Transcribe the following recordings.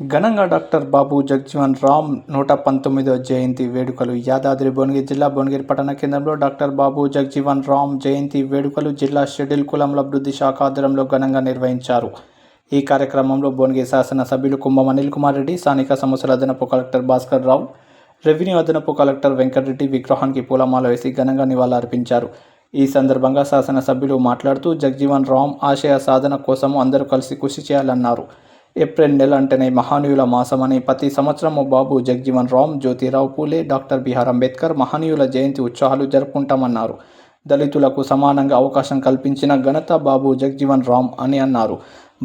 ఘనంగా డాక్టర్ బాబు జగ్జీవన్ రామ్ 119వ జయంతి వేడుకలు యాదాద్రి భువనగిరి జిల్లా భువనగిరి పట్టణ కేంద్రంలో డాక్టర్ బాబు జగ్జీవన్ రామ్ జయంతి వేడుకలు జిల్లా షెడ్యూల్ కులముల అభివృద్ధి శాఖ ఆధ్వర్యంలో ఘనంగా నిర్వహించారు. ఈ కార్యక్రమంలో భువనగిరి శాసన సభ్యులు కుంభం అనిల్ కుమార్ రెడ్డి, స్థానిక సమస్యల అదనపు కలెక్టర్ భాస్కర్ రావు, రెవెన్యూ అదనపు కలెక్టర్ వెంకటరెడ్డి విగ్రహానికి పూలమాల వేసి ఘనంగా నివాళులర్పించారు. ఈ సందర్భంగా శాసన సభ్యులు మాట్లాడుతూ జగ్జీవన్ రామ్ ఆశయ సాధన కోసం అందరూ కలిసి కృషి చేయాలన్నారు. ఏప్రిల్ నెల అంటేనే మహనీయుల మాసమని ప్రతి సంవత్సరము బాబు జగ్జీవన్ రామ్, జ్యోతిరావు పూలే, డాక్టర్ బిఆర్ అంబేద్కర్ మహనీయుల జయంతి ఉత్సవాలు జరుపుకుంటామన్నారు. దళితులకు సమానంగా అవకాశం కల్పించిన ఘనత బాబు జగ్జీవన్ రామ్ అని అన్నారు.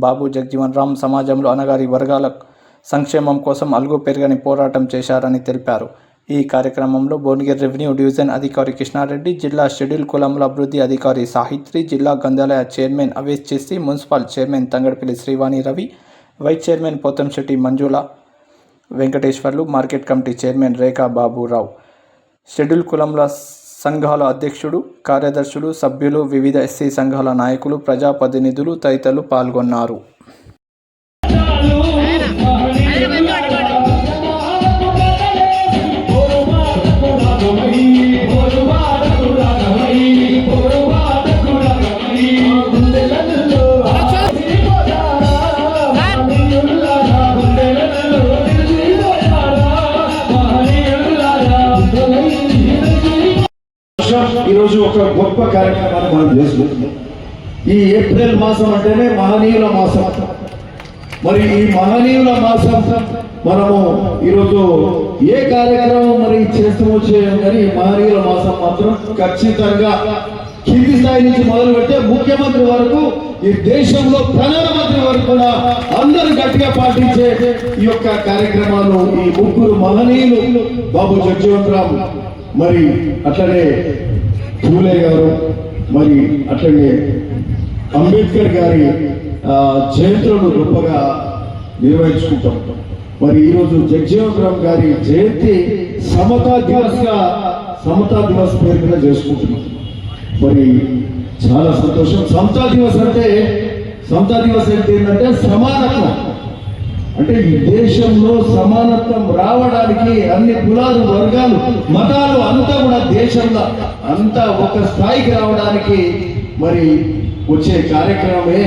బాబు జగ్జీవన్ రామ్ సమాజంలో అణగారి వర్గాల సంక్షేమం కోసం అలుగు పెరగని పోరాటం చేశారని తెలిపారు. ఈ కార్యక్రమంలో భువనగిరి రెవెన్యూ డివిజన్ అధికారి కృష్ణారెడ్డి, జిల్లా షెడ్యూల్ కులముల అభివృద్ధి అధికారి సాహిత్రి, జిల్లా గ్రంథాలయ చైర్మన్ అవేస్ చేసి, municipal chairman Thangadapalli Srivani Ravi, vice chairman Pothamsetty Manjula Venkateswarlu, market committee chairman Rekha Baburao, schedule కులముల సంఘాల అధ్యక్షుడు, కార్యదర్శులు, సభ్యులు, వివిధ ఎస్సీ సంఘాల నాయకులు, ప్రజాప్రతినిధులు తదితరులు పాల్గొన్నారు. ఈరోజు ఒక గొప్ప కార్యక్రమాన్ని మనం చేసుకుంటున్నాం. ఈ ఏప్రిల్ మాసం అంటేనే మహనీయుల మాసం. మరి ఈ మహనీయుల మాసం మనము ఈరోజు ఏ కార్యక్రమం మరి చేస్తామో చేయం, కానీ మహనీయుల మాసం మాత్రం ఖచ్చితంగా కింది స్థాయి నుంచి మొదలు పెడితే ముఖ్యమంత్రి వరకు, ఈ దేశంలో ప్రధానమంత్రి వరకు కూడా అందరూ గట్టిగా పాటించే ఈ యొక్క కార్యక్రమాలు ఈ ముగ్గురు మహనీయులు బాబు జగ్జీవన్ రామ్, మరి అట్లనే పూలే గారు, మరి అట్లనే అంబేద్కర్ గారి జయంతులను గొప్పగా నిర్వహించుకుంటాం. మరి ఈరోజు జగ్జీవన్ రామ్ గారి జయంతి సమతా దివస్ పేరు మీద చేసుకుంటున్నాం. మరి చాలా సంతోషం. సమతా దివస్ అంటే ఏంటంటే సమానత్వం. అంటే ఈ దేశంలో సమానత్వం రావడానికి అన్ని కులాలు, వర్గాలు, మతాలు అంతా కూడా దేశంలో అంతా ఒక స్థాయికి రావడానికి మరి వచ్చే కార్యక్రమమే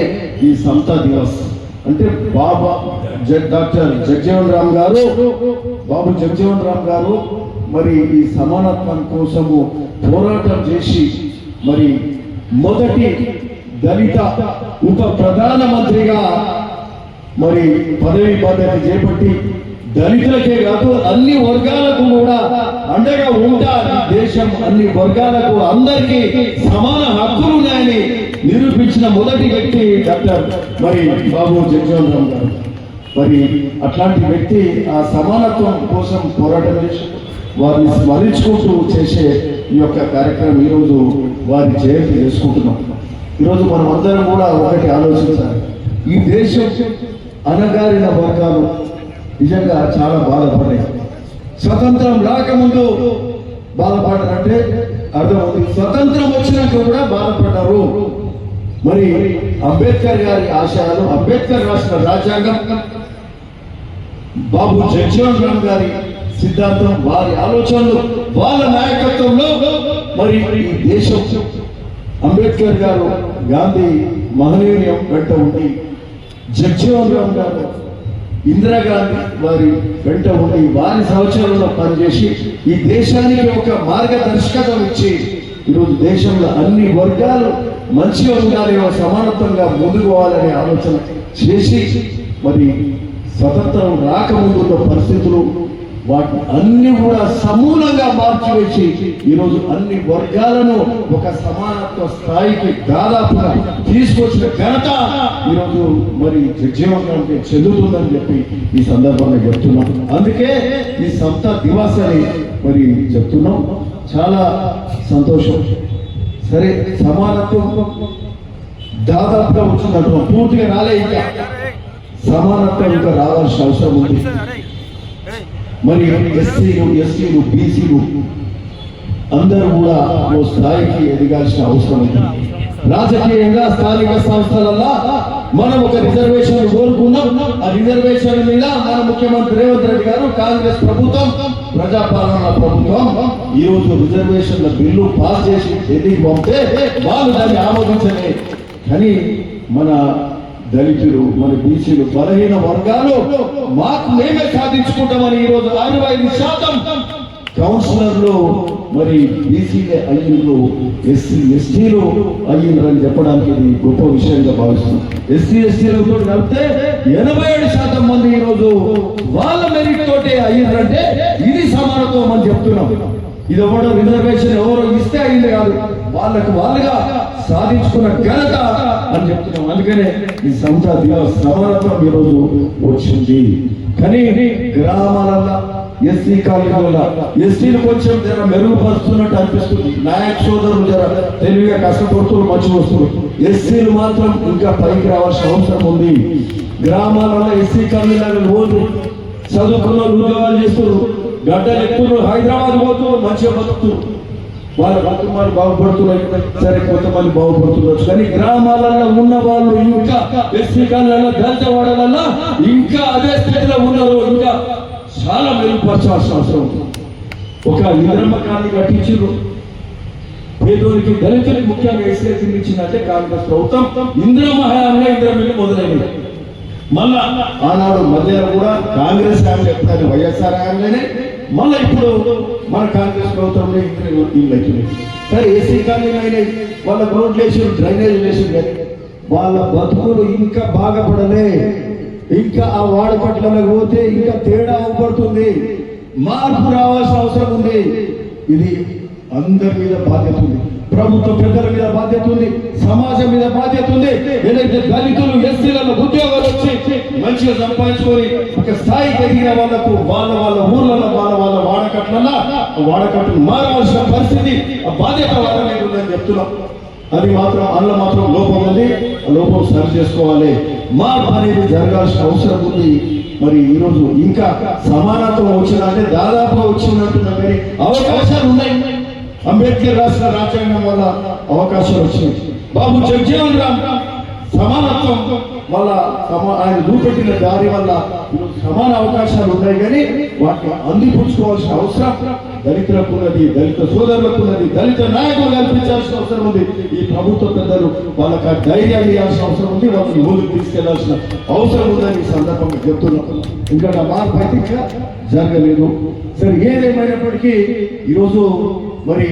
ఈ సమతా దివస్. అంటే డాక్టర్ జగ్జీవన్ రామ్ గారు, బాబు జగ్జీవన్ రామ్ గారు మరి ఈ సమానత్వం కోసము పోరాటం చేసి మరి మొదటి దళిత ఉప ప్రధానమంత్రిగా మరి పదవి బాధ్యత చేపట్టి దళితులకే కాదు అన్ని వర్గాలకు కూడా అండగా ఉంటా. దేశం అన్ని వర్గాలకు అందరికీ సమాన హక్కులు ఉన్నాయని నిరూపించిన మొదటి వ్యక్తి డాక్టర్ మరి బాబు జగ్జీవన్ రామ్ గారు. మరి అట్లాంటి వ్యక్తి ఆ సమానత్వం కోసం పోరాటం చేసి వారిని స్మరించుకుంటూ చేసే ఈ యొక్క కార్యక్రమం ఈరోజు వారి జయంతి చేసుకుంటున్నాం. ఈరోజు మనం అందరం కూడా ఒకటి ఆలోచించాలి. ఈ దేశం అణగారిన వర్గాలు నిజంగా చాలా బాధపడ్డాయి. స్వతంత్రం రాకముందు బాధపడ్డారంటే అర్థమవుతుంది, స్వతంత్రం వచ్చినాక కూడా బాధపడ్డారు. మరి అంబేద్కర్ గారి ఆశయాలు, అంబేద్కర్ రాసిన రాజ్యాంగం, బాబు జగ్జీవన్ రామ్ గారి సిద్ధాంతం, వారి ఆలోచనలు, వాళ్ళ నాయకత్వంలో మరి ఈ దేశం అంబేద్కర్ గారు, గాంధీ మహనీయుని వెంట ఉండి, జగ్జీవన్ రామ్ గారు, ఇందిరాగాంధీ వారి వెంట ఉండి వారి సంవత్సరంలో పనిచేసి ఈ దేశానికి ఒక మార్గదర్శకత్వం ఇచ్చి ఈరోజు దేశంలో అన్ని వర్గాలు మంచిగా ఉండాలి, సమానత్వంగా ముందుకు పోవాలనే ఆలోచన చేసి మరి స్వతంత్రం రాకముందు పరిస్థితులు వాటి అన్ని కూడా సమూలంగా మార్చివేసి ఈరోజు అన్ని వర్గాలను ఒక సమానత్వ స్థాయికి దాదాపుగా తీసుకొచ్చిన ఘనత ఈరోజు మరి జగ్జీవన్ రామ్కి చెందుతుందని చెప్పి ఈ సందర్భంగా చెప్తున్నాం. అందుకే ఈ సమతా దివస్ అని మరి చెప్తున్నాం. చాలా సంతోషం. సరే, సమానత్వం దాదాపుగా వచ్చిందంటున్నాం, పూర్తిగా రాలే. ఇంకా సమానత్వం ఇంకా రావాల్సిన అవసరం ఉంది. మరి ఎస్సీలు, బీసీలు అందరూ కూడా ఓ స్థాయికి ఎదగాల్సిన అవసరం ఉంది. రాజకీయంగా స్థానిక సంస్థలలో మనం ఒక రిజర్వేషన్ కోరుకున్నాం. ఆ రిజర్వేషన్ మీద మన ముఖ్యమంత్రి రేవంత్ రెడ్డి గారు, కాంగ్రెస్ ప్రభుత్వం, ప్రజాపాలన ప్రభుత్వం ఈ రోజు రిజర్వేషన్ల బిల్లు పాస్ చేసి ఢిల్లీకి పంపితే వాళ్ళు దాన్ని ఆమోదించలే. కానీ మన దళితులు, మన బీసీలు, బలహీన వర్గాలు మాకు మేమే సాధించుకుంటామని ఈ రోజు 65% కౌన్సిలర్లు మరి బీసీలే అయ్యిండ్రు, ఎస్సీలు అయ్యిండ్రని చెప్పడానికి ఇది గొప్ప విషయంగా భావిస్తున్నాం. ఎస్సీలతో కలిపితే 87% మంది ఈ రోజు వాళ్ళ మెరిట్ తోటే అయ్యిండ్రంటే ఇది సమానత్వం అని చెప్తున్నాం. ఇది ఎవడో రిజర్వేషన్ ఎవరో ఇస్తే అయింది కాదు, వాళ్ళకు వాళ్ళుగా సాధించుకున్న ఘనత అని చెప్తున్నాం. అందుకనే ఈ సంస్థ సమానత్వం ఈరోజు వచ్చింది. కానీ గ్రామాలలో ఎస్సీ కాలనీల ఎస్టీలు కొంచెం జర మెరుగుపరుస్తున్నట్టు అనిపిస్తుంది. నాయక సోదరులు జర తెలివిగా కష్టపడుతున్నారు, మంచి వస్తున్నారు. ఎస్సీలు మాత్రం ఇంకా పైకి రావాల్సిన అవసరం ఉంది. గ్రామాలలో ఎస్సీ కాలనీలలో రోజు చదువుకున్న ఉద్యోగాలు చేస్తున్నారు, గడ్డలు ఎక్కుతున్నారు, హైదరాబాద్ పోతున్నారు, మంచిగా బతుకుతున్నారు. వాళ్ళ కుటుంబాలు బాగుపడుతున్నారు, సరే కొంతమంది బాగుపడుతున్నారు. కానీ గ్రామాలలో ఉన్న వాళ్ళు ఇంకా ఎస్సీ కాలనీలలో, దళిత వాడలలో ఇంకా అదే స్థితిలో ఉన్నారు. ఇంకా చాలా మెరుగుపరచాల్సిన అవసరం ఉంది. ఒక ఇంద్రమ్మ కాలనీ కట్టించారు పేదోరికి, దళితులకు ముఖ్యంగా ఎస్సీ ఇచ్చిందంటే కాంగ్రెస్ ప్రభుత్వం. ఇంద్రమ్మ హయాంలో ఇంద్రమిల్లు మొదలైంది. మళ్ళా ఆనాడు మధ్యాహ్నం కూడా కాంగ్రెస్ హయాంలో ఎప్పుడైనా వైఎస్ఆర్ హయాంలోనే, మళ్ళీ ఇప్పుడు మన కాంగ్రెస్ ప్రభుత్వంలో ఇల్లు అవుతున్నాయి. సరే ఏసీ కాలనీ అయినాయి, వాళ్ళ రోడ్లు వేసి డ్రైనేజ్ వేసి, వాళ్ళ బతుకులు ఇంకా బాగుపడలే. ఇంకా ఆ వాడకట్లలో పోతే ఇంకా తేడా అవపడుతుంది, మార్పు రావాల్సిన అవసరం ఉంది. ఇది అందరి మీద బాధ్యత ఉంది, ప్రభుత్వ పెద్దల మీద బాధ్యత ఉంది, సమాజం మీద బాధ్యత ఉంది. ఏదైతే దళితులు ఎస్సీలలో ఉద్యోగాలు వచ్చి మంచిగా సంపాదించుకొని ఒక స్థాయికి ఎదిగిన వాళ్ళకు వాళ్ళ ఊర్లలో వాళ్ళ వాడకట్లు మారవలసిన పరిస్థితి, ఆ బాధ్యత వాళ్ళ మీద ఉందని చెప్తున్నాం. అది మాత్రం అందులో మాత్రం లోపం ఉంది, ఆ లోపం సరి చేసుకోవాలి. మార్పు అనేది జరగాల్సిన అవసరం ఉంది. మరి ఈరోజు ఇంకా సమానత్వం వచ్చిందంటే దాదాపుగా వచ్చిందంటున్నా, కానీ అవకాశాలు ఉన్నాయి. అంబేద్కర్ రాసిన రాజ్యాంగం వల్ల అవకాశాలు వచ్చినాయి. బాబు జగజీవన్ రామ్ సమానత్వం వల్ల ఆయన చూపెట్టిన దారి వల్ల సమాన అవకాశాలు ఉన్నాయి. కానీ వాటిని అందిపుచ్చుకోవాల్సిన అవసరం దళితులకు ఉన్నది, దళిత సోదరులకు ఉన్నది, దళిత నాయకులు కల్పించాల్సిన అవసరం ఉంది. ఈ ప్రభుత్వ పెద్దలు వాళ్ళకి ఆ ధైర్యాన్ని ఇవ్వాల్సిన అవసరం ఉంది, వాళ్ళని ముందుకు తీసుకెళ్లాల్సిన అవసరం ఉందని ఈ సందర్భంగా చెప్తున్నాం. ఇంకా మార్పు అయితే ఇంకా జరగలేదు. సరే ఏదేమైనప్పటికీ ఈరోజు మరి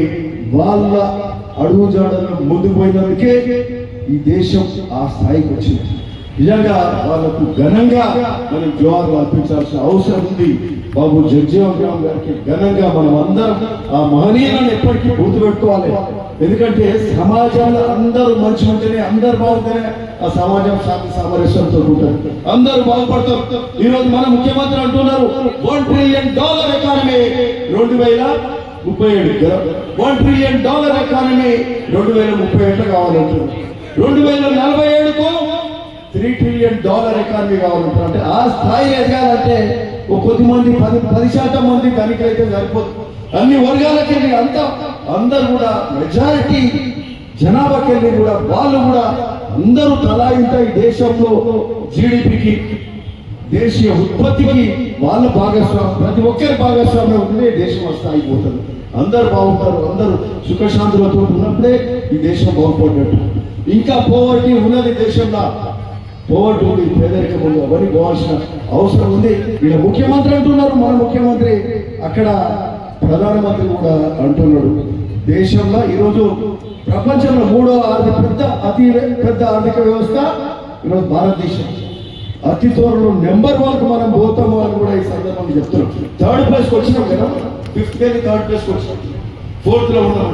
వాళ్ళ అడుగుజాడలను ముందుకు పోయినందుకే ఈ దేశం ఆ స్థాయికి వచ్చింది. నిజంగా వాళ్ళకు ఘనంగా మనం జోహార్లు అర్పించాల్సిన అవసరం ఉంది. బాబు జగజీవన్ రామ్ గారికి ఘనంగా మనం అందరం ఆ మహనీయులను ఎప్పటికీ గుర్తుపెట్టుకోవాలి. ఎందుకంటే సమాజంలో అందరూ మంచి ఉంటేనే, అందరు బాగుంటేనే ఆ సమాజం శాంతి సామరస్యంతో ఉంటుంది, అందరూ బాగుపడతారు. ఈ రోజు మన ముఖ్యమంత్రి అంటున్నారు $1 ట్రిలియన్ ఎకానమీ 2037, $1 ట్రిలియన్ ఎకానమీ 2037 కావాలంటున్నారు. 2047కు $3 ట్రిలియన్ ఎకానమీ కావాలంటారు. అంటే ఆ స్థాయి ఎదగాలంటే కొద్దిమంది 10% మంది ధనికులైతే సరిపోదు. అన్ని వర్గాలకి వెళ్ళి అందరూ కూడా మెజారిటీ జనాభాకి వెళ్ళి కూడా వాళ్ళు కూడా అందరూ తలా ఇంత ఈ దేశంలో జీడిపికి, దేశీయ ఉత్పత్తికి వాళ్ళ భాగస్వామ్యం, ప్రతి ఒక్కరి భాగస్వామ్యం ఉంటే దేశం స్థాయికి పోతుంది. అందరు బాగుంటారు, అందరూ సుఖశాంతులతో ఉన్నప్పుడే ఈ దేశం బాగుపడినట్టు. ఇంకా పోవర్టీ ఉన్నది దేశంలో, పోవర్టీ ఉంది, పేదరికం ఉంది, అవన్నీ పోవాల్సిన అవసరం ఉంది. ఈయన ముఖ్యమంత్రి అంటున్నారు, మన ముఖ్యమంత్రి అక్కడ ప్రధానమంత్రి కూడా అంటున్నాడు. దేశంలో ఈరోజు ప్రపంచంలో 3వ అతి పెద్ద ఆర్థిక వ్యవస్థ ఈరోజు భారతదేశం. అతి త్వరలో నెంబర్ 1కు మనం పోతాము అని కూడా ఈ సందర్భంగా చెప్తున్నాం. 3rd ప్లేస్కి వచ్చినాం కదా, 5th కి 3rd ప్లేస్కి వచ్చినాం, 4th లో ఉన్నాం.